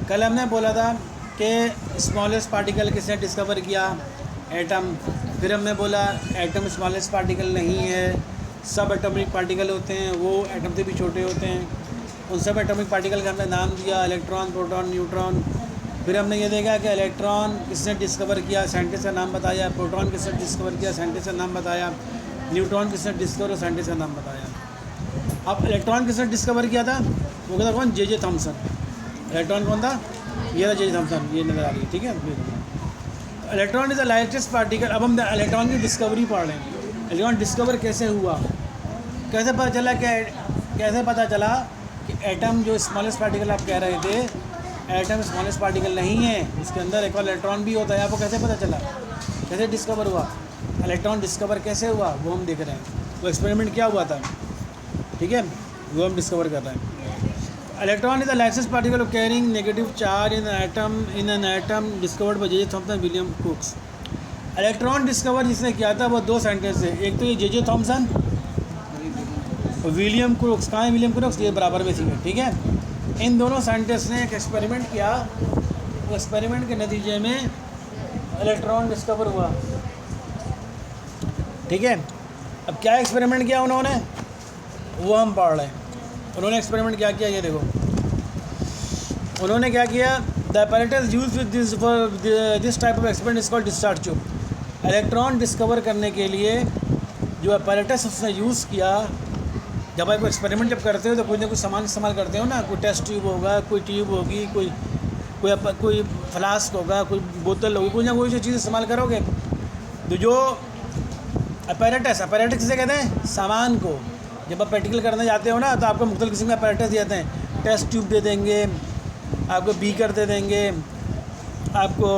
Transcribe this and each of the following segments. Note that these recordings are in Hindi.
कल हमने बोला था कि स्मॉलेस्ट पार्टिकल किसने डिस्कवर किया, एटम। फिर हमने बोला एटम स्मॉलेस्ट पार्टिकल नहीं है, सब एटॉमिक पार्टिकल होते हैं, वो एटम से भी छोटे होते हैं। उन सब एटॉमिक पार्टिकल का हमने नाम दिया इलेक्ट्रॉन, प्रोटॉन, न्यूट्रॉन। फिर हमने ये देखा कि इलेक्ट्रॉन किसने डिस्कवर किया, साइंटिस्ट का नाम बताया। प्रोटॉन किसने डिस्कवर किया, साइंटिस्ट का नाम बताया। न्यूट्रॉन किसने डिस्कवर, साइंटिस्ट का नाम बताया। अब इलेक्ट्रॉन किसने डिस्कवर किया था, वो कहता कौन, जे थॉमसन। इलेक्ट्रॉन कौन था, ये था जे थॉमसन, ये नज़र आ रही है, ठीक है। Electron is the lightest particle. अब हम इलेक्ट्रॉन की डिस्कवरी पढ़ रहे हैं। इलेक्ट्रॉन डिस्कवर कैसे हुआ, कैसे पता चला कि एटम जो स्मॉलेस्ट पार्टिकल आप कह रहे थे, एटम स्मॉलेस्ट पार्टिकल नहीं है, उसके अंदर एक और इलेक्ट्रॉन भी होता है। आपको कैसे पता चला, कैसे डिस्कवर हुआ, इलेक्ट्रॉन डिस्कवर कैसे हुआ, वो हम देख रहे हैं। वो एक्सपेरिमेंट क्या हुआ था, ठीक है, वो हम डिस्कवर कर रहे हैं। Electron is the lightest particle carrying negative charge in an atom discovered by J Thomson, William crooks. Electron discover जिसने किया था वो दो साइंटिस्ट थे, एक तो ये जे थॉमसन और विलियम क्रूक्स। कहाँ है विलियम क्रूक्स, ये बराबर में थी, ठीक है। इन दोनों साइंटिस्ट ने एक एक्सपेरिमेंट किया, वो एक्सपेरिमेंट के नतीजे में इलेक्ट्रॉन डिस्कवर हुआ, ठीक है। अब क्या एक्सपेरिमेंट किया उन्होंने, वो हम पढ़ रहे हैं। उन्होंने एक्सपेरिमेंट क्या किया, ये देखो उन्होंने क्या किया। The apparatus use with this type of experiment is called discharge tube. Electron discover करने के लिए जो apparatus उसने यूज़ किया, जब आप एक्सपेरिमेंट जब करते हो तो कुछ ना कुछ सामान इस्तेमाल करते हो ना, कोई टेस्ट ट्यूब होगा, कोई ट्यूब होगी, कोई फ्लास्क होगा, कोई बोतल होगी, कोई ना कोई जो चीज़ इस्तेमाल करोगे। तो जो अपैरेटस किसे कहते हैं, सामान को। जब आप प्रैक्टिकल करने जाते हो ना, तो आपको मुख्तलिफ किस्म के अपैरेटस देते हैं। टेस्ट ट्यूब दे देंगे आपको, बीकर दे देंगे आपको,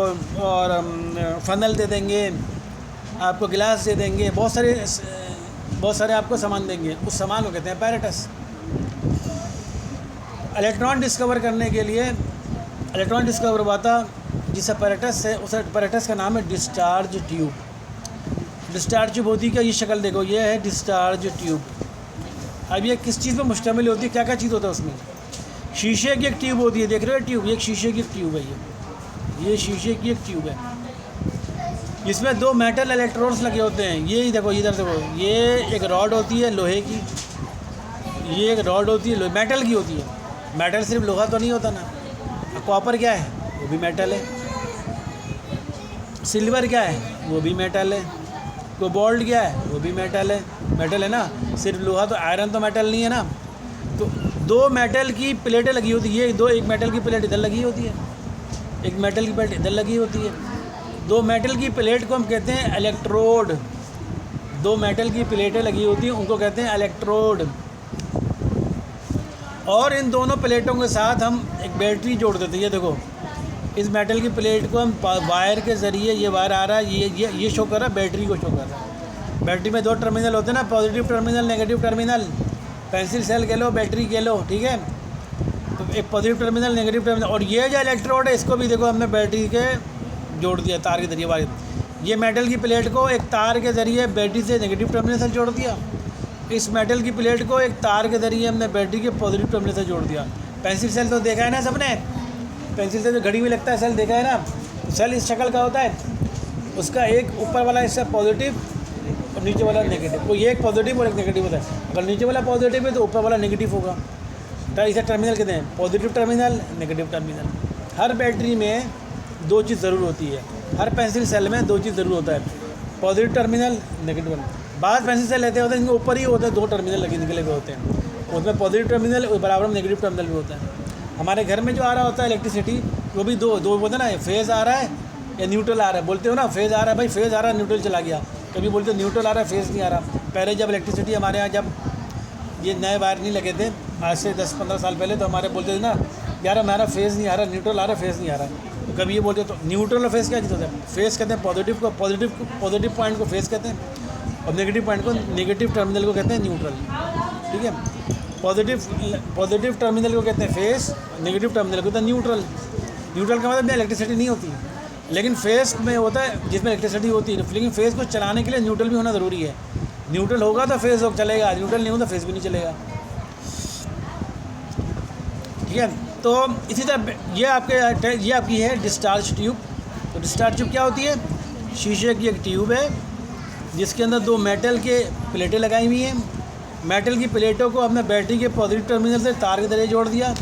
और फनल दे देंगे आपको, गिलास दे देंगे, बहुत सारे आपको सामान देंगे। उस सामान को कहते हैं अपैरेटस। इलेक्ट्रॉन डिस्कवर करने के लिए इलेक्ट्रॉन डिस्कवर हुआ था जिस अपैरेटस से, उस अपैरेटस का नाम है डिस्चार्ज ट्यूब। डिस्चार्ज ट्यूब होती है क्या, ये शक्ल देखो, ये है डिस्चार्ज ट्यूब। अब ये किस चीज़ पर मुश्तमिल होती है, क्या क्या चीज़ होता है उसमें। शीशे की एक ट्यूब होती है, देख रहे हो ट्यूब, ये एक शीशे की एक ट्यूब है, ये शीशे की एक ट्यूब है। इसमें दो मेटल इलेक्ट्रोड्स लगे होते हैं। ये ही देखो, इधर देखो, ये एक रॉड होती है लोहे की, ये एक रॉड होती है मेटल की होती है। मेटल सिर्फ लोहा तो नहीं होता ना, कॉपर क्या है, वो भी मेटल है। सिल्वर क्या है, वो भी मेटल है। कोबाल्ट क्या है, वो भी मेटल है ना। सिर्फ लोहा तो, आयरन तो मेटल नहीं है ना। तो दो मेटल की प्लेटें लगी होती है, एक मेटल की प्लेट इधर लगी होती है, एक मेटल की प्लेट इधर लगी होती है। दो मेटल की प्लेट को हम कहते हैं इलेक्ट्रोड। दो मेटल की प्लेटें लगी होती हैं, उनको कहते हैं इलेक्ट्रोड। और इन दोनों प्लेटों के साथ हम एक बैटरी जोड़ देते हैं। ये देखो, इस मेटल की प्लेट को हम वायर के ज़रिए, ये वायर आ रहा है, ये शो कर रहा है, बैटरी को शो कर रहा है। बैटरी में दो टर्मिनल होते हैं ना, positive terminal, negative terminal. Pencil cell कह लो, बैटरी कह लो, ठीक है। तो एक पॉजिटिव टर्मिनल, नेगेटिव टर्मिनल, और ये जो इलेक्ट्रोड है, इसको भी देखो हमने बैटरी के जोड़ दिया, तार के जरिए वायर। ये मेटल की प्लेट को एक तार के ज़रिए बैटरी से नेगेटिव टर्मिनल से जोड़ दिया। इस मेटल की प्लेट को एक तार के ज़रिए हमने बैटरी के पॉजिटिव टर्मिनल से जोड़ दिया। पेंसिल सेल तो देखा है ना सबने, पेंसिल से जो घड़ी में लगता है सेल, देखा है ना। सेल इस शक्ल का होता है, उसका एक ऊपर वाला हिस्सा पॉजिटिव और नीचे वाला नेगेटिव। कोई एक पॉजिटिव और एक नेगेटिव होता है। अगर नीचे वाला पॉजिटिव है तो ऊपर वाला नेगेटिव होगा, तो इसे टर्मिनल कहते हैं, पॉजिटिव टर्मिनल, नेगेटिव टर्मिनल। हर बैटरी में दो चीज़ ज़रूर होती है, हर पेंसिल सेल में दो चीज़ ज़रूर होता है, पॉजिटिव टर्मिनल, नेगेटिव टर्मिनल। बाद पेंसिल सेल लेते होते हैं, इनके ऊपर ही होते हैं दो टर्मिनल निकले हुए होते हैं, उसमें पॉजिटिव टर्मिनल और बराबर में नेगेटिव टर्मिनल भी होता है। हमारे घर में जो आ रहा होता है इलेक्ट्रिसिटी, वो भी दो बोलते हैं ना, फेज़ आ रहा है या न्यूट्रल आ रहा है। बोलते हो ना फेज़ आ रहा है, भाई फेज़ आ रहा है, न्यूट्रल चला गया। कभी बोलते न्यूट्रल आ रहा है, फेज़ नहीं आ रहा। पहले जब इलेक्ट्रिसिटी हमारे यहाँ, जब ये नए वायर नहीं लगे थे, आज से 10-15 साल पहले, तो हमारे बोलते थे ना, यार हमारा फेज़ नहीं आ रहा, न्यूट्रल आ रहा है, फेज़ नहीं आ रहा है। तो कभी ये बोलते तो न्यूट्रल और फेज़ क्या चीज़ होता है। फेज़ कहते हैं पॉजिटिव पॉइंट को फेज़ कहते हैं, और नेगेटिव पॉइंट को, नेगेटिव टर्मिनल को कहते हैं न्यूट्रल, ठीक है। पॉजिटिव टर्मिनल को कहते हैं फेज़, नेगेटिव टर्मिनल को कहते हैं न्यूट्रल। न्यूट्रल का मतलब इलेक्ट्रिसिटी नहीं होती, लेकिन फेज़ में होता है जिसमें इलेक्ट्रिसिटी होती है। लेकिन फेज़ को चलाने के लिए न्यूट्रल भी होना ज़रूरी है। न्यूट्रल होगा तो फेज़ चलेगा, न्यूट्रल नहीं होगा तो फेज़ भी नहीं चलेगा, ठीक है। तो इसी तरह ये आपकी है डिस्चार्ज ट्यूब। तो डिस्चार्ज ट्यूब क्या होती है? शीशे की एक ट्यूब है जिसके अंदर 2 मेटल के प्लेटें लगाई हुई हैं। मेटल की प्लेटों को हमने बैटरी के पॉजिटिव टर्मिनल से तार के जरिए जोड़ दिया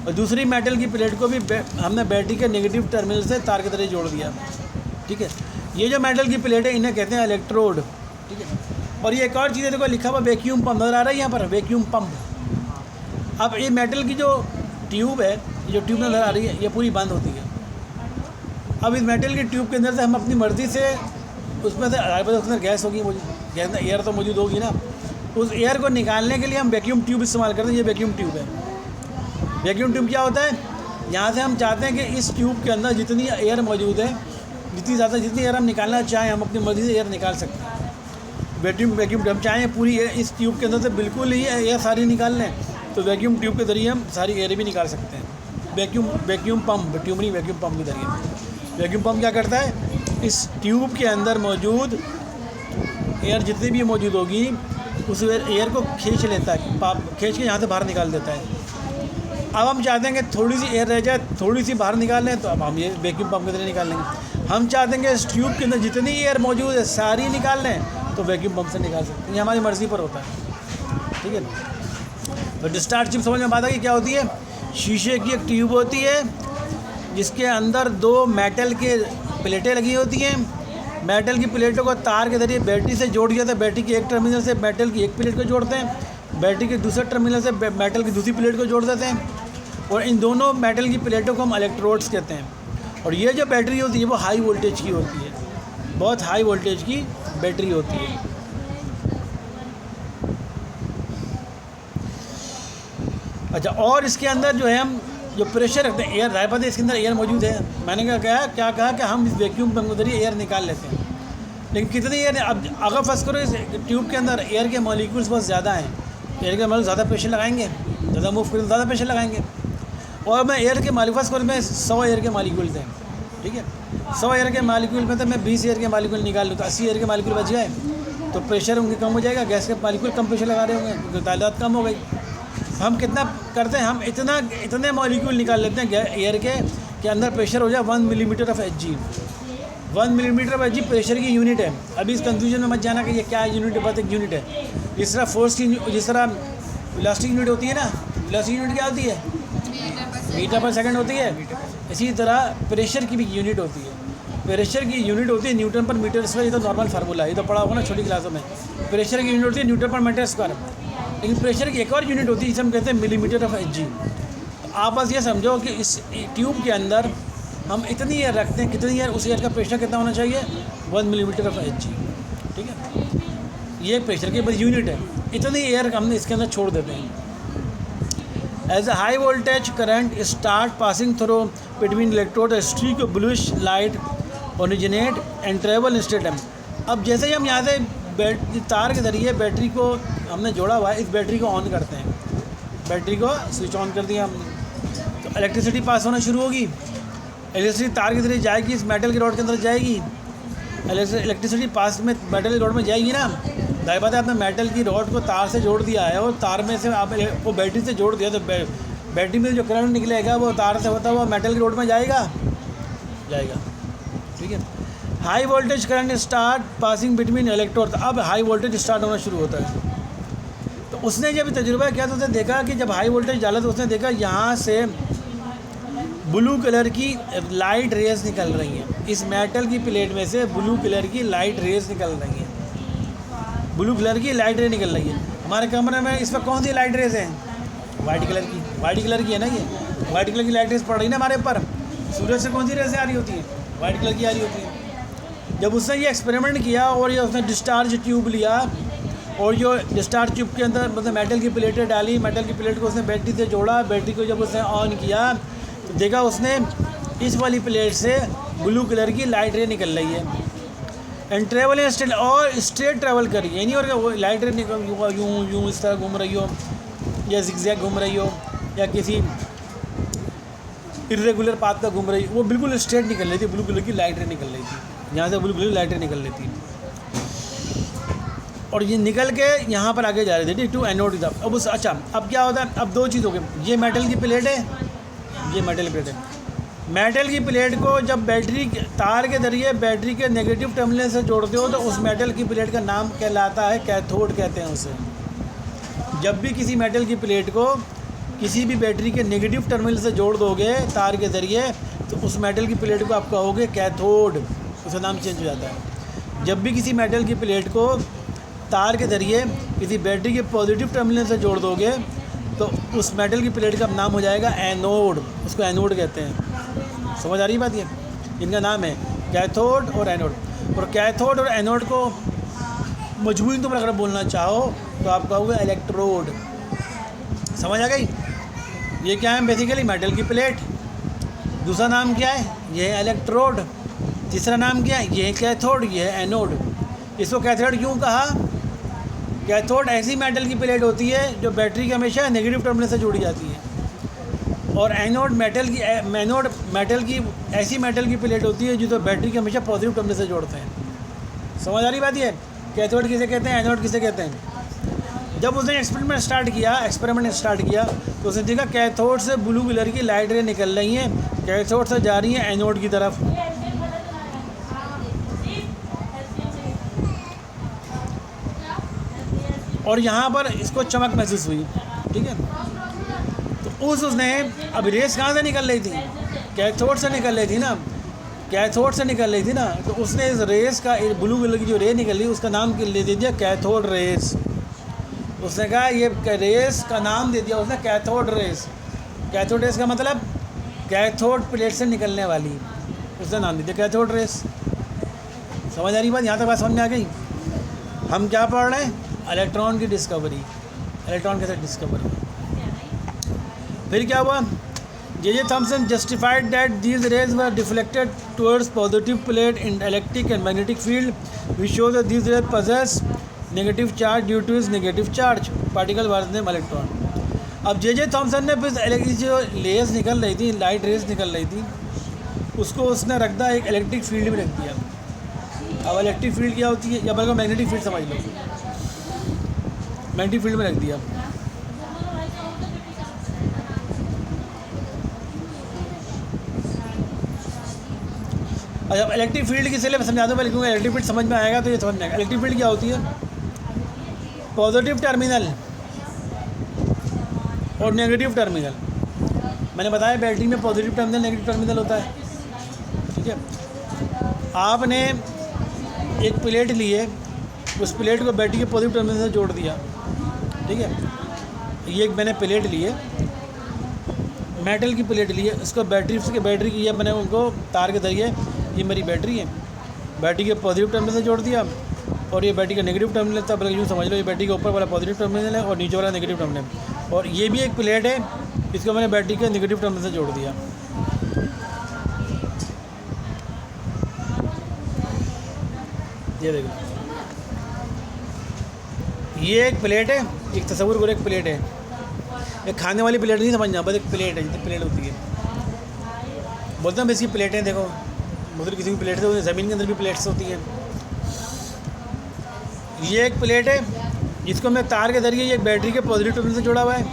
और दूसरी मेटल की प्लेट को भी हमने बैटरी के नेगेटिव टर्मिनल से तार के जरिए जोड़ दिया। ठीक है, ये जो मेटल की प्लेट है इन्हें कहते हैं इलेक्ट्रोड। ठीक है, और ये एक और चीज़ है, देखो लिखा हुआ वैक्यूम पंप नज़र आ रहा है यहाँ पर, वैक्यूम पंप। अब ये मेटल की जो ट्यूब है, जो ट्यूब नज़र आ रही है, ये पूरी बंद होती है। अब इस मेटल की ट्यूब के अंदर से हम अपनी मर्ज़ी से उसमें से उसमें गैस होगी, गैस एयर तो मौजूद होगी ना, उस एयर को निकालने के लिए हम वैक्यूम ट्यूब इस्तेमाल करते हैं। ये वैक्यूम ट्यूब है। वैक्यूम ट्यूब क्या होता है? यहाँ से हम चाहते हैं कि इस ट्यूब के अंदर जितनी एयर मौजूद है, जितनी एयर हम निकालना चाहें, हम अपनी मर्ज़ी से एयर निकाल सकते हैं। वैक्यूम ट्यूब चाहें पूरी एयर इस ट्यूब के अंदर से बिल्कुल ही एयर सारी निकाल लें, तो वैक्यूम ट्यूब के ज़रिए हम सारी एयर भी निकाल सकते हैं। वैक्यूम पंप, ट्यूब नहीं, वैक्यूम पंप के ज़रिए। वैक्यूम पंप क्या करता है? इस ट्यूब के अंदर मौजूद एयर जितनी भी मौजूद होगी उस एयर को खींच लेता है, खींच के यहाँ से बाहर निकाल देता है। अब हम चाहते हैं कि थोड़ी सी एयर रह जाए, थोड़ी सी बाहर निकाल लें, तो अब हम ये वैक्यूम पंप के ज़रिए निकाल लेंगे। हम चाहते हैं कि इस ट्यूब के अंदर जितनी एयर मौजूद है सारी निकाल लें, तो वैक्यूम पंप से निकाल सकते हैं। ये हमारी मर्ज़ी पर होता है। ठीक है, तो डिस्चार्ज ट्यूब समझ में बात है कि क्या होती है? शीशे की एक ट्यूब होती है जिसके अंदर 2 मेटल के प्लेटें लगी होती हैं। मेटल की प्लेटों को तार के ज़रिए बैटरी से जोड़ दिया था। बैटरी के एक टर्मिनल से मेटल की एक प्लेट को जोड़ते हैं, बैटरी के दूसरे टर्मिनल से मेटल की दूसरी प्लेट को जोड़ देते हैं, और इन दोनों मेटल की प्लेटों को हम इलेक्ट्रोड्स कहते हैं। और ये जो बैटरी होती है वो हाई वोल्टेज की होती है, बहुत हाई वोल्टेज की बैटरी होती है। अच्छा, और इसके अंदर जो है हम जो प्रेशर रखते हैं, एयर राय इसके अंदर एयर मौजूद है। मैंने क्या कहा कि हम इस वैक्यूम पंप के जरिए एयर निकाल लेते हैं, लेकिन कितनी एयर? अब अगर फर्स्ट करो इस ट्यूब के अंदर एयर के मॉलिक्यूल्स बहुत ज़्यादा हैं, एयर के मॉलिक्यूल ज़्यादा प्रेशर लगाएंगे, ज़्यादा मूव करेंगे, ज़्यादा प्रेशर लगाएंगे। और मैं एयर के मॉलिक्यूल फर्स्ट करो में 100 एयर के मॉलिक्यूल्स हैं। ठीक है, 100 एयर के मॉलिक्यूल में तो मैं 20 एयर के मॉलिक्यूल निकाल लूँ, तो 80 एयर के मॉलिक्यूल बच गए, तो प्रेशर उनके कम हो जाएगा। गैस के मॉलिक्यूल कम प्रेशर लगा रहे होंगे क्योंकि तादाद कम हो गई। हम कितना करते हैं? हम इतने मॉलिक्यूल निकाल लेते हैं एयर के अंदर प्रेशर हो जाए 1 millimetre of Hg। 1 millimetre of Hg pressure की यूनिट है। अभी इस कंफ्यूजन में मत जाना कि ये क्या यूनिट है, बस एक यूनिट है। जिस तरह फोर्स की, जिस तरह इलास्टिक यूनिट होती है ना, इलास्टिक यूनिट क्या होती है? मीटर पर सेकंड होती है। इसी तरह प्रेशर की भी यूनिट होती है। प्रेशर की यूनिट होती है न्यूटन पर मीटर स्क्वायर। ये तो नॉर्मल फार्मूला है, ये तो पढ़ा होगा ना छोटी क्लासों में। प्रेशर की यूनिट होती है न्यूटन पर मीटर स्क्वायर। लेकिन प्रेशर की एक और यूनिट होती है जिसे हम कहते हैं मिलीमीटर ऑफ Hg। तो आप बस ये समझो कि इस ट्यूब के अंदर हम इतनी एयर रखते हैं, कितनी एयर, उस एयर का प्रेशर कितना होना चाहिए? 1 मिलीमीटर ऑफ Hg। ठीक है, ये प्रेशर की बस यूनिट है। इतनी एयर हमने इसके अंदर छोड़ देते हैं। As a high voltage current start passing through between electrode, streak of bluish light originate and travel instead. अब जैसे ही हम यहाँ से तार के ज़रिए बैटरी को हमने जोड़ा हुआ है, इस बैटरी को ऑन करते हैं, बैटरी को स्विच ऑन कर दिया हमने, तो इलेक्ट्रिसिटी पास होना शुरू होगी। इलेक्ट्रिसिटी तार के ज़रिए जाएगी, इस मेटल के रॉड के अंदर जाएगी। इलेक्ट्रिसिटी पास में मेटल के रॉड में जाएगी ना, दाई बात है, आपने मेटल की रॉड को तार से जोड़ दिया है और तार में से आप वो बैटरी से जोड़ दिया, तो बैटरी में जो करंट निकलेगा वो तार से होता हुआ मेटल की रॉड में जाएगा। ठीक है, high voltage current start passing between electrode. अब हाई वोल्टेज स्टार्ट होना शुरू होता है। तो उसने जब तजुर्बा किया तो उसने देखा कि जब हाई वोल्टेज डाला तो उसने देखा यहाँ से ब्लू कलर की लाइट रेज निकल रही हैं। इस मेटल की प्लेट में से ब्लू कलर की लाइट रेज निकल रही हैं। ब्लू कलर की लाइट रेज निकल रही है। हमारे कमरे में इस पर कौन सी लाइट रेज है? वाइट कलर की। वाइट कलर की है ना, ये वाइट कलर की लाइट रेज पड़ रही ना हमारे ऊपर। सूरज से कौन सी रेज आ रही होती है? वाइट कलर की आ रही होती है। जब उसने ये एक्सपेरिमेंट किया और ये उसने डिस्चार्ज ट्यूब लिया और जो डिस्चार्ज ट्यूब के अंदर मतलब मेटल की प्लेटें डाली, मेटल की प्लेट को उसने बैटरी से जोड़ा, बैटरी को जब उसने ऑन किया तो देखा उसने इस वाली प्लेट से ब्लू कलर की लाइट रे निकल रही है। एंड ट्रेवल स्ट्रेट, और स्ट्रेट ट्रैवल कर रही है, नहीं और वो लाइट रे निकल यूँ इस तरह घूम रही हो या जिगजैग घूम रही हो या किसी इर्रेगुलर पाथ पर घूम रही हो, वो बिल्कुल स्ट्रेट निकल रही थी। ब्लू कलर की लाइट रे निकल रही थी, यहाँ से ब्लू कलर की लाइट रे निकल रही थी और ये निकल के यहाँ पर आगे जा रही थी टू एनोड की तरफ। अब उस अच्छा अब क्या होता है, अब दो चीज़ हो गई। ये मेटल की प्लेट है, ये मेटल प्लेट है। मेटल की प्लेट को जब बैटरी तार के जरिए बैटरी के नेगेटिव टर्मिनल से जोड़ते हो तो उस मेटल की प्लेट का नाम कहलाता है कैथोड कहते हैं उसे। जब भी किसी मेटल की प्लेट को किसी भी बैटरी के नेगेटिव टर्मिनल से जोड़ दोगे तार के ज़रिए तो उस मेटल की प्लेट को आप कहोगे कैथोड, उसका नाम चेंज हो जाता है। जब भी किसी मेटल की प्लेट को तार के ज़रिए किसी बैटरी के पॉजिटिव टर्मिनल से जोड़ दोगे तो उस मेटल की प्लेट का नाम हो जाएगा एनोड, उसको एनोड कहते हैं। समझ आ रही बात? ये इनका नाम है कैथोड और एनोड। और कैथोड और एनोड को मजबूरी तुम अगर बोलना चाहो तो आप कहोगे इलेक्ट्रोड। समझ आ गई? ये क्या है? बेसिकली मेटल की प्लेट। दूसरा नाम क्या है? ये है इलेक्ट्रोड। तीसरा नाम क्या है? ये है कैथोड, ये है एनोड। इसको कैथोड क्यों कहा? कैथोड ऐसी मेटल की प्लेट होती है जो बैटरी के हमेशा नेगेटिव टर्मिनल से जुड़ी जाती है, और एनोड मेटल की ऐसी मेटल की प्लेट होती है जो बैटरी के हमेशा पॉजिटिव टर्मिनल से जोड़ते हैं। समझ आ रही बात? ये कैथोड किसे कहते हैं, एनोड किसे कहते हैं? जब उसने एक्सपेरिमेंट स्टार्ट किया तो उसने देखा कैथोड से ब्लू कलर की लाइट रे निकल रही हैं, कैथोड से जा रही हैं एनोड की तरफ। और यहाँ पर इसको चमक महसूस हुई, ठीक है। तो उसने अब रेस कहाँ से निकल रही थी? कैथोड से निकल रही थी ना, कैथोड से निकल रही थी ना। तो उसने इस रेस का ब्लू कलर की जो रे निकल रही उसका नाम ले दे दिया कैथोड रेस। उसने कहा ये रेस का नाम दे दिया उसने कैथोड रेस। कैथोड रेस का मतलब कैथोड प्लेट से निकलने वाली, उसने नाम दे दिया कैथोड रेस। समझ आ रही बात? यहाँ तक बात समझ में आ गई? हम क्या पढ़ रहे हैं? इलेक्ट्रॉन की डिस्कवरी, इलेक्ट्रॉन के साथ डिस्कवरी। फिर क्या हुआ? J.J. Thomson justified that these rays were deflected towards positive plate in electric and magnetic field, which shows that these rays possess negative charge due to its negative charge. Particle versus them electron. अब J.J. Thomson ने फिर जो रेस निकल रही थी, लाइट रेस निकल रही थी, उसको उसने रख दिया एक इलेक्ट्रिक फील्ड में रख दिया। अब इलेक्ट्रिक फील्ड क्या होती है, या बल्कि मैग्नेटिक फील्ड समझ लो, मैग्नेटिक फील्ड में रख दिया। अब इलेक्ट्रिक फील्ड की इसलिए मैं समझा दूँ पहले, क्योंकि इलेक्ट्रिक फील्ड समझ में आएगा तो ये समझ में आएगा। इलेक्ट्रिक फील्ड क्या होती है? पॉजिटिव टर्मिनल और नेगेटिव टर्मिनल। मैंने बताया बैटरी में पॉजिटिव टर्मिनल नेगेटिव टर्मिनल होता है, ठीक है। आपने एक प्लेट ली है, उस प्लेट को बैटरी के पॉजिटिव टर्मिनल से जोड़ दिया, ठीक है। ये एक मैंने प्लेट ली है, मेटल की प्लेट ली है, उसको बैटरी की मैंने उनको तार के जरिए, ये मेरी बैटरी है, बैटरी के पॉजिटिव टर्मिनल से जोड़ दिया, और ये बैटरी का नेगेटिव टर्मिनल था, बल्कि यूँ समझ लो ये बैटरी के ऊपर वाला पॉजिटिव टर्मिनल है और नीचे वाला नेगेटिव टर्मिनल। और ये भी एक प्लेट है, इसको मैंने बैटरी के नेगेटिव टर्मिनल से जोड़ दिया। ये देखो, ये एक प्लेट है, एक तस्वीर को एक प्लेट है, एक खाने वाली प्लेट नहीं समझना, बस एक प्लेट है, जितनी प्लेट होती है बोलते हैं इसकी प्लेटें। देखो मतलब किसी की प्लेट से, ज़मीन के अंदर भी प्लेट्स होती हैं। ये एक प्लेट है जिसको मैं तार के जरिए ये बैटरी के पॉजिटिव टर्मिनल से जोड़ा हुआ है।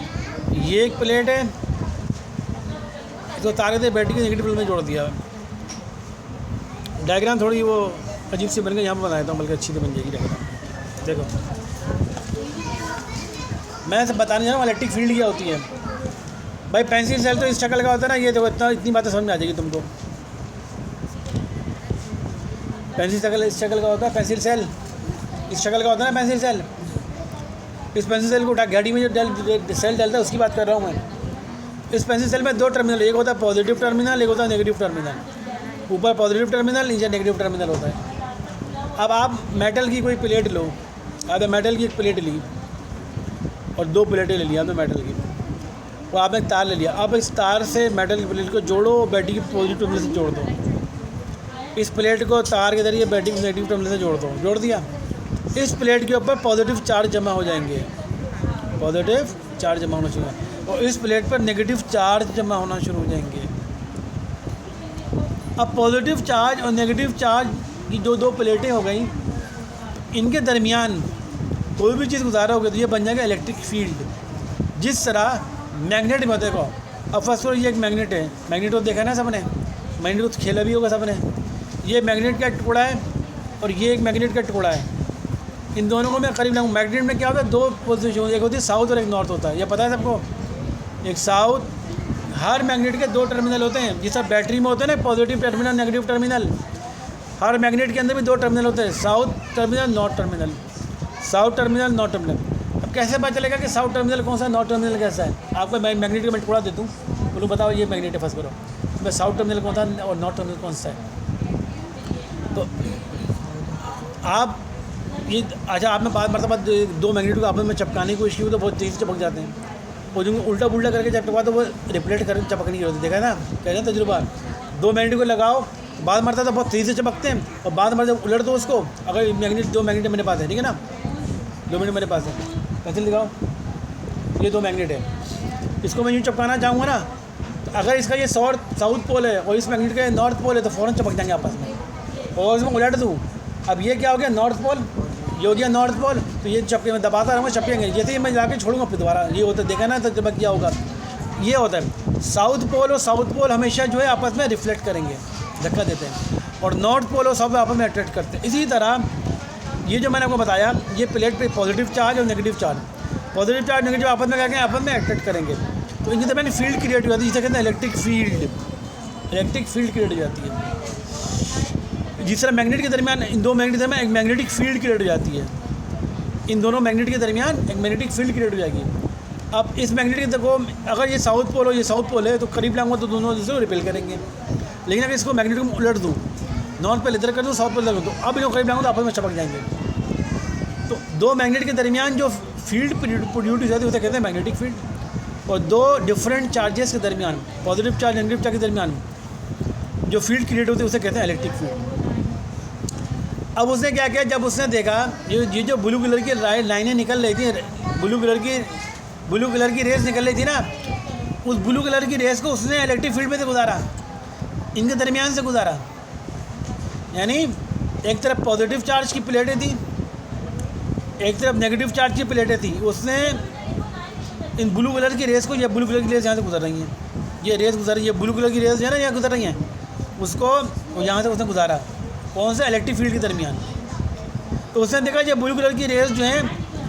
ये एक प्लेट है, इसको तार के जरिए बैटरी के नेगेटिव टर्मिनल में जोड़ दिया। डायग्राम थोड़ी वो अजीब सी बन गई, यहाँ पर बनाया था, बल्कि अच्छी तो बन जाएगी डायग्राम। देखो मैं सब बताने जा रहा हूँ इलेक्ट्रिक फील्ड क्या होती है भाई। पेंसिल सेल तो इस शक्ल का होता है ना, ये देखो इतनी बातें समझ में आ जाएगी तुमको। पेंसिल सेल इस शक्ल का होता है, पेंसिल सेल इस शक्ल का होता है ना, पेंसिल सेल। इस पेंसिल सेल को उठा गाड़ी में जो सेल डलता है उसकी बात कर रहा हूँ मैं। इस पेंसिल सेल में दो टर्मिनल, एक होता है पॉजिटिव टर्मिनल, एक होता है नेगेटिव टर्मिनल। ऊपर पॉजिटिव टर्मिनल, नीचे नेगेटिव टर्मिनल होता है। अब आप मेटल की कोई प्लेट लो, आपने मेटल की एक प्लेट ली और दो प्लेटें ले लिया आपने मेटल की, और आपने तार ले लिया। अब इस तार से मेटल की प्लेट को जोड़ो, बैटरी की पॉजिटिव टर्मिनल से जोड़ दो। इस प्लेट को तार के जरिए बैटरी नेगेटिव टर्मिनल से जोड़ दो, जोड़ दिया। इस प्लेट के ऊपर पॉजिटिव चार्ज जमा हो जाएंगे, पॉजिटिव चार्ज जमा होना शुरू, और इस प्लेट पर नेगेटिव चार्ज जमा होना शुरू हो जाएंगे। अब पॉजिटिव चार्ज और नेगेटिव चार्ज की जो दो प्लेटें हो गई, इनके दरमियान कोई भी चीज़ गुजारा होगा तो ये बन जाएगा इलेक्ट्रिक फील्ड। जिस तरह मैग्नेट में, देखो अब फर्स्ट फ्लोर ये एक मैग्नेट है, मैग्नेट को देखा ना सबने, मैग्नेट को खेला भी होगा सबने। ये मैग्नेट का टुकड़ा है और ये एक मैग्नेट का टुकड़ा है। इन दोनों को मैं करीब लाऊँ। मैग्नेट में क्या होता है, दो पोजीशन, एक होती है साउथ और एक नॉर्थ होता है, ये पता है सबको। एक साउथ, हर मैग्नेट के दो टर्मिनल होते हैं, जिस तरह बैटरी में होते हैं ना पॉजिटिव टर्मिनल नेगेटिव टर्मिनल, हर मैग्नेट के अंदर भी दो टर्मिनल होते हैं, south terminal north terminal, south terminal north terminal. अब कैसे पता चलेगा कि साउथ टर्मिनल कौन सा है, नॉर्थ टर्मिनल कैसा है? आपको मैं मैग्नेट का मैं टुकड़ा देता हूँ, बोलूँ बताओ ये मैग्नेट है, फर्स्ट करो मैं साउथ टर्मिनल कौन सा और नॉर्थ टर्मिनल कौन सा है। तो आप ये अच्छा, आपने बात मरतबा दो मैग्नेट को आपस में चपकाने की कोशिश की तो बहुत तेज़ी से चपक जाते हैं, और जो उल्टा पुल्टा करके चपकवा तो वो रिप्लेट करके चपकने की होती है। देखा है ना, कह रहे हैं तजुर्बा। दो मैग्नेट को लगाओ, बाद मरता तो बहुत तेज़ी से चपकते हैं, और बाद मरता उलट दो उसको। अगर मैग्नेट, दो मैग्नेट मेरे पास है, ठीक है ना, दो मैग्नेट मेरे पास है, कैसे लगाओ, ये दो मैग्नेट है, इसको मैं यूँ चपकाना चाहूँगा ना, तो अगर इसका ये साउथ पोल है और इस मैग्नेट का नॉर्थ पोल है तो फ़ौरन चपक जाएंगे आपस में। और इसमें उलट दूँ, अब ये क्या हो गया, नॉर्थ पोल, ये हो गया नॉर्थ पोल, तो ये चपके में दबाता रहूँगा, चपकेंगे। जैसे ही मैं जाके छोड़ूंगा फिर दोबारा ये होता है, देखा ना, तो चपक क्या होगा, ये होता है। साउथ पोल और साउथ पोल हमेशा जो है आपस में रिफ्लेक्ट करेंगे, धक्का देते हैं, और नॉर्थ पोल और साउथ आपस में अट्रैक्ट करते हैं। इसी तरह ये जो मैंने आपको बताया, ये प्लेट पे पॉजिटिव चार्ज और negative charge, positive charge negative आपस में क्या करेंगे, आपस में अट्रैक्ट करेंगे, तो इनके दरमियान फील्ड क्रिएट हो जाती है, जिसे कहते हैं electric field, electric field create हो जाती है। जिस तरह मैग्नेट के दरमियान, इन दो मैग्नेट के दरमियान एक मैग्नेटिक फील्ड क्रिएट हो जाती है, इन दोनों मैग्नेट के दरमियान एक मैग्नेटिक फील्ड क्रिएट हो जाएगी। अब इस मैग्नेट के देखो, अगर ये साउथ पोल और ये साउथ पोल है तो करीब लाऊंगा तो दोनों दूसरे को रिपेल करेंगे, लेकिन अगर इसको मैग्नेट को उलट दूँ, नॉर्थ पोल इधर कर दूँ, साउथ पोल इधर कर दूँ, अब इनको करीब लाऊंगा तो आपस में चपक जाएंगे। तो दो मैग्नेट के दरमियान जो फील्ड प्रोड्यूस हो जाती है उसे कहते हैं मैग्नेटिक फील्ड। और दो डिफरेंट चार्जेस के दरमियान, पॉजिटिव चार्ज नेगेटिव चार्ज के दरमियान जो फील्ड क्रिएट होती है उसे कहते हैं इलेक्ट्रिक फील्ड। अब उसने क्या किया, जब उसने देखा ये जो ब्लू कलर की लाइनें निकल रही थी, ब्लू कलर की रेस निकल रही थी ना, उस ब्लू कलर की रेस को उसने इलेक्ट्रिक फील्ड में से गुजारा, इनके दरमियान से गुजारा। यानी एक तरफ पॉजिटिव चार्ज की प्लेटें थी, एक तरफ नेगेटिव चार्ज की प्लेटें थी, उसने इन ब्लू कलर की रेस को, ये ब्लू कलर की रेस यहाँ से गुजर रही हैं, ये रेस गुजर रही है, ब्लू कलर की रेस जो है ना यहाँ गुजर रही हैं, उसको यहाँ से उसने गुजारा, कौन सा, इलेक्ट्रिक फील्ड के दरमियान। तो उसने देखा ये ब्लू कलर की रेस जो है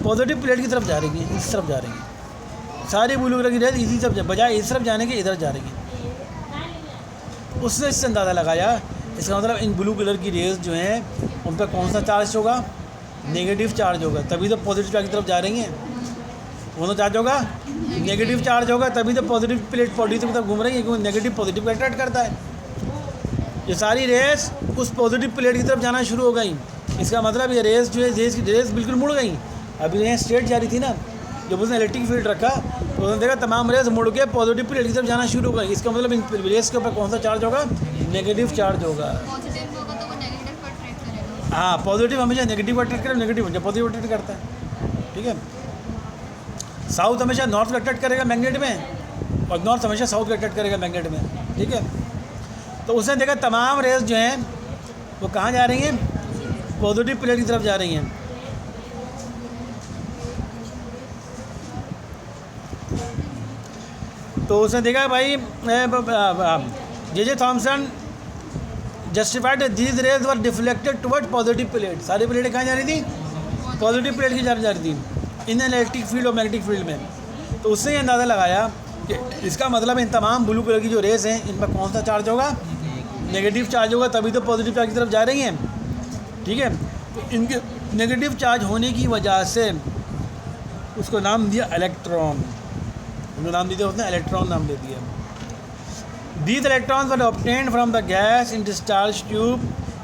पॉजिटिव प्लेट की तरफ जा रही है, इस तरफ जा रही है, सारी ब्लू कलर की रेस इसी तरफ, बजाय इस तरफ जाने के इधर जा रही है। उसने इससे अंदाज़ा लगाया, इसका मतलब इन ब्लू कलर की रेस जो हैं उन पर कौन सा चार्ज होगा, नेगेटिव चार्ज होगा, तभी तो पॉजिटिव चार्ज की तरफ जा रही हैं। कौन सा चार्ज होगा, नेगेटिव चार्ज होगा, तभी तो पॉजिटिव प्लेट पॉजिटिव की तरफ घूम रही है, क्योंकि नेगेटिव पॉजिटिव को अट्रैक्ट करता है। ये सारी रेस उस पॉजिटिव प्लेट की तरफ जाना शुरू हो गई, इसका मतलब ये रेस जो है, रेस बिल्कुल मुड़ गई। अभी यहाँ स्ट्रेट जा रही थी ना, जब उसने इलेक्ट्रिक फील्ड रखा तो उसने देखा तमाम रेस मुड़ के पॉजिटिव प्लेट की तरफ जाना शुरू हो गई। इसका मतलब इन रेस के ऊपर कौन सा चार्ज होगा, नेगेटिव चार्ज होगा। हाँ, पॉजिटिव हमेशा नेगेटिव अट्रैक्ट करे, नेगेटिव हमेशा पॉजिटिव अट्रैक्ट करता है, ठीक है। साउथ हमेशा नॉर्थ को अट्रैक्ट करेगा मैग्नेट में, और नॉर्थ हमेशा साउथ को अट्रैक्ट करेगा मैग्नेट में, ठीक है। तो उसने देखा तमाम रेस जो हैं वो कहाँ जा रही हैं, पॉजिटिव प्लेट की तरफ जा रही हैं। तो उसने देखा भाई J Thomson justified these raise were deflected toward positive plate, सारी प्लेटें कहाँ जा रही थी, पॉजिटिव प्लेट की जा रही थी इन इलेक्ट्रिक फील्ड और मैग्नेटिक फील्ड में। तो उसने ये अंदाज़ा लगाया कि इसका मतलब इन तमाम ब्लू कलर की जो रेस हैं इन पर कौन सा चार्ज होगा, नेगेटिव चार्ज होगा, तभी तो पॉजिटिव चार्ज की तरफ जा रही हैं, ठीक है। तो इनके नेगेटिव चार्ज होने की वजह से उसको नाम दिया इलेक्ट्रॉन, उन्होंने नाम दिया, उसने इलेक्ट्रॉन नाम दे दिया। These electrons were obtained from the gas in discharge tube,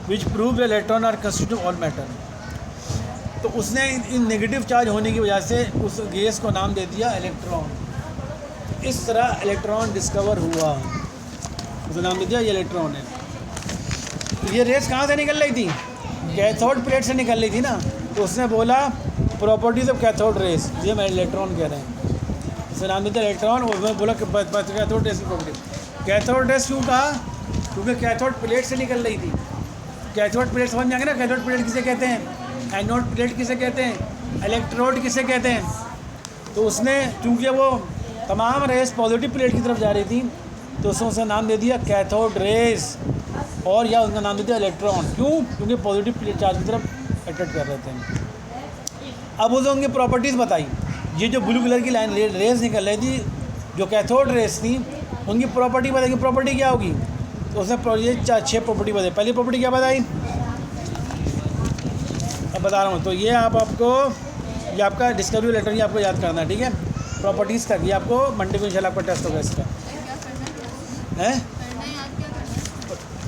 which proves the electron are constitutive of all matter. तो उसने इन नेगेटिव चार्ज होने की वजह से उस गैस को नाम दे दिया इलेक्ट्रॉन। इस तरह इलेक्ट्रॉन डिस्कवर हुआ, उसका नाम दे दिया ये इलेक्ट्रॉन है। तो ये रेस कहाँ से निकल रही थी, कैथोड प्लेट से निकल रही थी ना, तो उसने बोला प्रॉपर्टीज ऑफ कैथोड रेस, ये मैं इलेक्ट्रॉन कह रहे हैं, उसका नाम देते इलेक्ट्रॉन। और मैं बोला कैथोड रेस की प्रॉपर्टी, कैथोड रेस क्यों कहा, क्योंकि कैथोड प्लेट से निकल रही थी। कैथोड प्लेट समझ में आ गया ना, कैथोड प्लेट किसे कहते हैं, एनोड प्लेट किसे कहते हैं, इलेक्ट्रोड किसे कहते हैं। तो उसने चूँकि वो तमाम रेस पॉजिटिव प्लेट की तरफ जा रही थी, तो उसने उसका नाम दे दिया कैथोड रेस, और या उनका नाम दे दिया इलेक्ट्रॉन। क्यों? क्योंकि पॉजिटिव प्लेट चार्ज की तरफ अट्रैक्ट कर रहे थे। अब उसने उनकी प्रॉपर्टीज़ बताई। ये जो ब्लू कलर की लाइन रेस निकल रही थी, जो कैथोड रेस थी, उनकी प्रॉपर्टी बताई। प्रॉपर्टी क्या होगी? तो उसने ये 6 प्रॉपर्टी बताई। पहली प्रॉपर्टी क्या बताई? अब बता रहा हूँ। तो ये आपको ये आपका डिस्कवरी लेटर ही आपको याद करना है, ठीक है? प्रॉपर्टीज़ तक ये आपको मंडे को इंशाल्लाह आपका टेस्ट होगा इसका, है?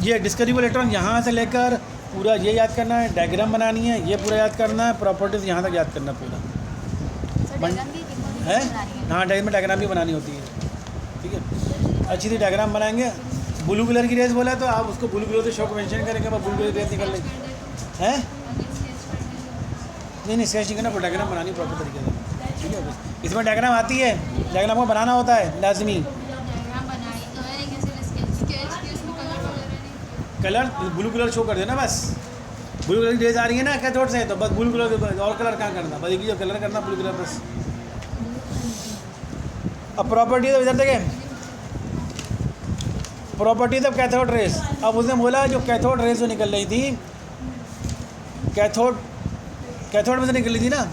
ये डिस्कवरी लेटर यहाँ से लेकर पूरा ये याद करना है, डायग्राम बनानी है, ये पूरा याद करना है, प्रॉपर्टीज़ यहाँ तक याद करना पूरा है। हाँ, डायग्राम भी बनानी होती है, ठीक है? अच्छी सी डायग्राम बनाएंगे। ब्लू कलर की रेस बोला तो आप उसको ब्लू कलर से शौक मेंशन करेंगे, ब्लू कलर की रेस निकल लेगी, है? नहीं स्केच नहीं करना, डायग्राम बनानी प्रॉपर तरीके से, ठीक है? इसमें डायग्राम आती है, डायग्राम को बनाना होता है लाजमी। कलर ब्लू कलर शो कर देना बस। ब्लू कलर की रेस आ रही है ना कैथोड से, तो बस ब्लू कलर, और कलर कहाँ करना, बस एक ही जो कलर करना ब्लू कलर बस। अब प्रॉपर्टी तो इधर देखें, प्रॉपर्टीज ऑफ कैथोड रेस। अब उसने बोला जो कैथोड रेस जो निकल रही थी, कैथोड में से निकल रही थी ना,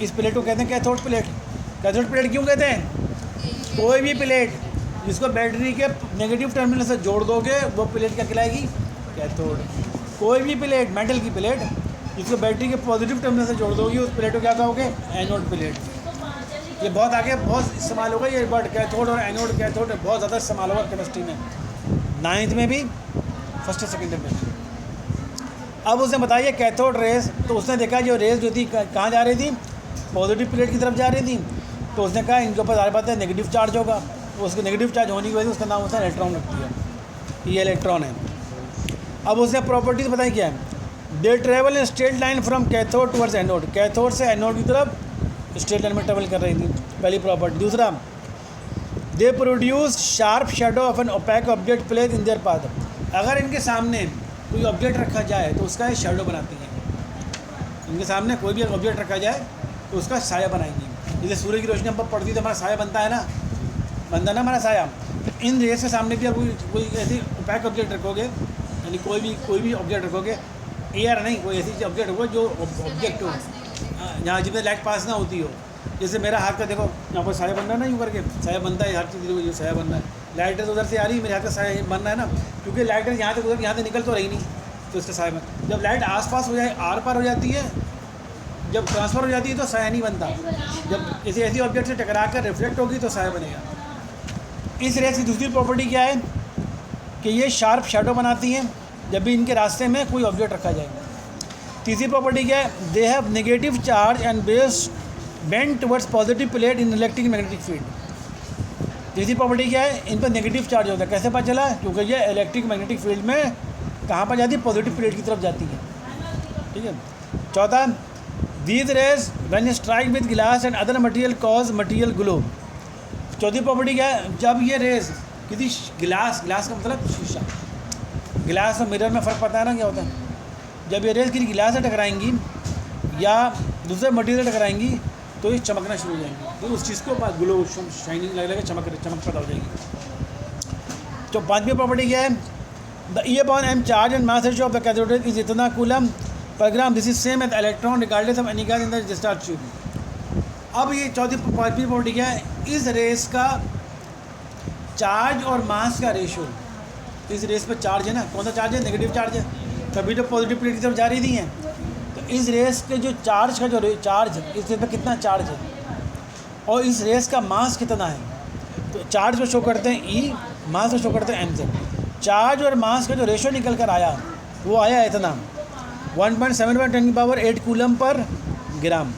इस प्लेट को कहते हैं कैथोड प्लेट। कैथोड प्लेट क्यों कहते हैं? कोई भी प्लेट जिसको बैटरी के नेगेटिव टर्मिनल से जोड़ दोगे वो प्लेट क्या कहलाएगी? कैथोड। कोई भी प्लेट, मेटल की प्लेट, जिसको बैटरी के पॉजिटिव टर्मिनल से जोड़ दोगी उस प्लेट को क्या कहोगे? Anode plate. ये बहुत आगे बहुत इस्तेमाल होगा ये वर्ड, कैथोड और एनोड। कैथोड बहुत ज़्यादा इस्तेमाल होगा केमिस्ट्री में, 9th में भी, 1st और 2nd में। अब उसने बताया कैथोड रेस, तो उसने देखा जो रेस जो थी कहाँ जा रही थी? पॉजिटिव प्लेट की तरफ जा रही थी। तो उसने कहा इनके ऊपर ज़्यादा बात है नेगेटिव चार्ज होगा, तो उसके नेगेटिव चार्ज होने की वजह से उसका नाम उसने इलेक्ट्रॉन रख दिया। ये इलेक्ट्रॉन है। अब उसने प्रॉपर्टीज़ बताई क्या है? They travel in straight line from cathode towards anode. Cathode से एनोड की तरफ स्ट्रेट लाइन में ट्रेवल कर रही थी, पहली प्रॉपर्टी। दूसरा, they produce sharp shadow of an opaque object place in their path. अगर इनके सामने कोई ऑब्जेक्ट रखा जाए तो उसका शेडो बनाती हैं। इनके सामने कोई भी ऑब्जेक्ट रखा जाए तो उसका साया बनाएंगी। जैसे सूर्य की रोशनी हम पर पड़ती है तो हमारा साया बनता है ना, बनता ना हमारा साया। इन रेस के सामने भी आप कोई ऐसी ओपैक ऑब्जेक्ट रखोगे, यानी कोई भी ऑब्जेक्ट रखोगे, एयर नहीं, कोई ऐसी ऑब्जेक्ट रखो जो ऑब्जेक्ट हो जहाँ जिसमें लाइट पास ना होती हो। जैसे मेरा हाथ का देखो, यहाँ पर साया बन रहा है ना, यूँ करके साया बनता है, हर चीज़ जो साया बन रहा है। लाइट तो उधर से आ रही है, मेरे हाथ का साया बन रहा है ना, क्योंकि लाइट यहाँ तक उधर यहाँ से निकल तो रही नहीं, तो इसका साया बन। जब लाइट आसपास हो जाए, आर पार हो जाती है, जब ट्रांसफ़र हो जाती है तो साया नहीं बनता। जब किसी ऐसी ऑब्जेक्ट से टकरा कर रिफ्लेक्ट होगी तो साया बनेगा। इस रेस की दूसरी प्रॉपर्टी क्या है कि ये शार्प शैडो बनाती हैं जब भी इनके रास्ते में कोई ऑब्जेक्ट रखा जाए। तीसरी प्रॉपर्टी क्या है? They have negative charge and base bend towards positive plate in electric magnetic field. तीसरी प्रॉपर्टी क्या है? इन पर नेगेटिव चार्ज होता है। कैसे पता चला? क्योंकि ये इलेक्ट्रिक मैग्नेटिक फील्ड में कहाँ पर जाती है? पॉजिटिव प्लेट की तरफ जाती है, ठीक है। चौथा, these rays when strike with glass and other material cause material glow. चौथी प्रॉपर्टी क्या है? जब ये रेज किसी गिलास का मतलब शीशा, गिलास और मिरर में फ़र्क पता है ना क्या होता है? जब ये रेज किसी गिलास से टकराएंगी या दूसरे मटेरियल से टकराएंगी तो ये चमकना शुरू हो जाएंगी, तो उस चीज़ को ग्लो शाइनिंग लगेगा, चमक पैदा हो जाएगी। तो पाँचवीं प्रॉपर्टी क्या है? The e upon m charge and mass ratio of the cathode is इतना कूलम पर gram. This is same as electron regardless of any gas in the discharge tube. अब ये पाँचवीं प्रॉपर्टी क्या है? इस रेस का चार्ज और मास का रेशियो, इस रेस पर चार्ज है ना, कौन सा चार्ज है? नेगेटिव चार्ज है, तभी तो पॉजिटिव प्लेट की तरफ जा रही थी हैं। तो इस रेस के जो चार्ज का जो चार्ज है, इस रेस पर कितना चार्ज है और इस रेस का मास कितना है? तो चार्ज को शो करते हैं ई, मास को शो करते हैं एम से। चार्ज और मास का जो रेशियो निकल कर आया वो आया इतना 1.7×10⁸ कूलम पर ग्राम।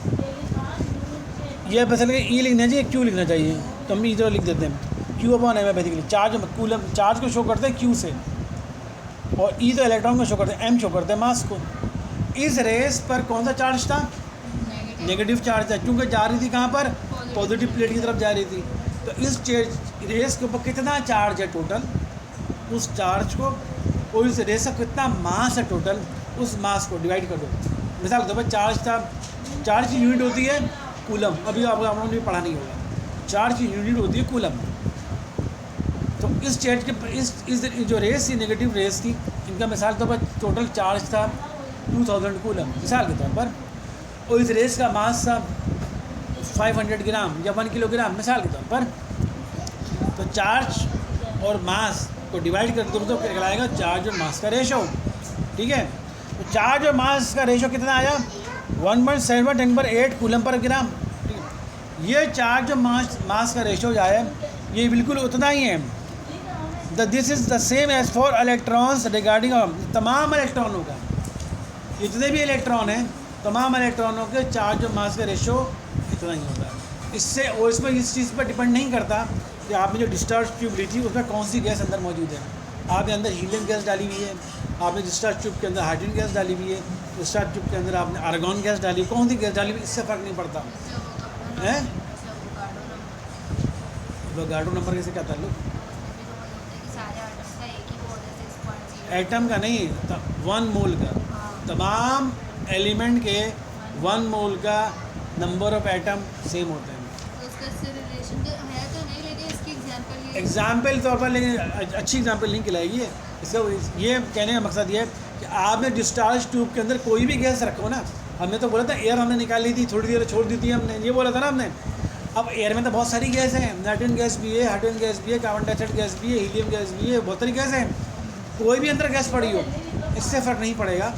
ये बस ई लिखना चाहिए, क्यू लिखना चाहिए, तो हम इधर लिख देते हैं क्यू अपॉन एम है। बेसिकली चार्ज कूलम, चार्ज को शो करते हैं क्यू से, और ई तो इलेक्ट्रॉन को शो करते हैं, एम शो करते हैं मास को। इस रेस पर कौन सा चार्ज था? नेगेटिव चार्ज था, क्योंकि जा रही थी कहाँ पर? पॉजिटिव प्लेट की तरफ जा रही थी। तो इस रेस के ऊपर कितना चार्ज है टोटल, उस चार्ज को, और इस रेस का कितना मास है टोटल, उस मास को डिवाइड कर दो। मिसाल के तौर पर चार्ज था, चार्ज की यूनिट होती है कूलम, अभी आप लोगों ने पढ़ा नहीं होगा। चार्ज की यूनिट होती है कूलम। तो इस चार्ज के इस जो रेस थी, नेगेटिव रेस थी, इनका मिसाल तौर पर टोटल चार्ज था 2000 कूलम मिसाल के तौर पर, और इस रेस का मास था 500 ग्राम या 1 किलोग्राम मिसाल के तौर पर। तो चार्ज और मास को डिवाइड कर दो तो कहलाएगा चार्ज और मास का रेशो। ठीक है, तो चार्ज और मास का रेशो कितना आया 1.7 10⁸ कूलम पर ग्राम। ठीक है, ये चार्ज और मास का रेशो जो है ये बिल्कुल उतना ही है। This is the same as for electrons regarding तमाम इलेक्ट्रॉनों का, जितने भी इलेक्ट्रॉन हैं तमाम इलेक्ट्रॉनों के चार्ज और मास का रेशो इतना ही होता है। इससे और इसमें इस चीज़ पर डिपेंड नहीं करता कि आपने जो डिस्चार्ज ट्यूब ली थी उसमें कौन सी गैस अंदर मौजूद है। आपने अंदर हीलियम गैस डाली हुई है, आपने डिस्चार्ज ट्यूब के अंदर हाइड्रोजन गैस डाली हुई है, डिस्चार्ज ट्यूब के अंदर आपने आर्गॉन गैस डाली, कौन सी गैस डाली हुई, इससे फ़र्क नहीं पड़ता है। एवोगाड्रो नंबर कैसे क्या ताल्लुक, एटम का नहीं, 1 मोल का, तमाम एलिमेंट के 1 मोल का नंबर ऑफ एटम सेम होते हैं। एग्जाम्पल तौर पर, लेकिन अच्छी एग्जाम्पल नहीं खिलाएगी ये। इसका ये कहने का मकसद ये है कि आपने डिस्चार्ज ट्यूब के अंदर कोई भी गैस रखो ना, हमने तो बोला था एयर हमने निकाल ली थी, थोड़ी देर छोड़ दी थी हमने, ये बोला था ना हमने। अब एयर में तो बहुत सारी गैस हैं, नाइट्रोजन गैस भी है, हाइड्रोजन गैस भी है, कार्बन डाइऑक्साइड गैस भी है, हीलियम गैस भी है, बहुत सारी गैस हैं। कोई भी अंदर गैस पड़ी हो इससे फ़र्क नहीं पड़ेगा,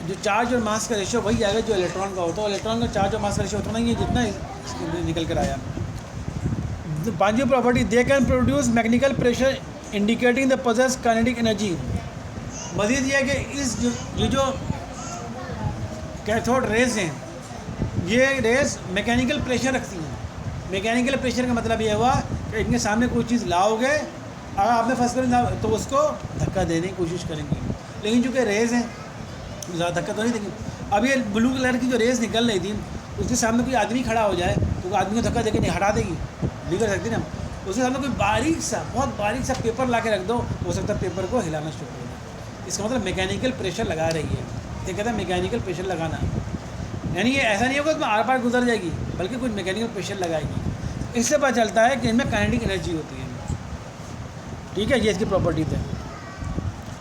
जो चार्ज और मास का रेशो वही आएगा जो इलेक्ट्रॉन का होता है। इलेक्ट्रॉन का चार्ज और मास का रेशो उतना ही है जितना निकल कर आया। पांचवी property, they can produce mechanical pressure indicating the possess kinetic energy. मज़ीद ये है कि ये जो कैथोड रेज हैं, ये रेज मैकेनिकल प्रेशर रखती हैं। मैकेनिकल प्रेशर का मतलब ये हुआ कि इनके सामने कोई चीज़ लाओगे, अगर आपने फंस कर तो उसको धक्का देने की कोशिश करेंगे, लेकिन चूँकि रेज हैं ज़्यादा धक्का तो नहीं देंगे। अब ये ब्लू कलर की जो रेस निकल रही थी, उसके सामने कोई आदमी खड़ा हो जाए तो वो आदमी को धक्का देके नहीं हटा देगी, नहीं कर सकती ना। उसके सामने कोई बारीक सा, बहुत बारीक सा पेपर ला के रख दो, हो सकता है पेपर को हिलाना शुरू कर दे। इसका मतलब मैकेनिकल प्रेशर लगा रही है, ये कहता है मैकेनिकल प्रेशर लगाना, यानी ये ऐसा नहीं होगा कि आर पार गुजर जाएगी, बल्कि कुछ मैकेनिकल प्रेशर लगाएगी। इससे पता चलता है कि इनमें काइनेटिक एनर्जी होती है। ठीक है, ये इसकी प्रॉपर्टीज है।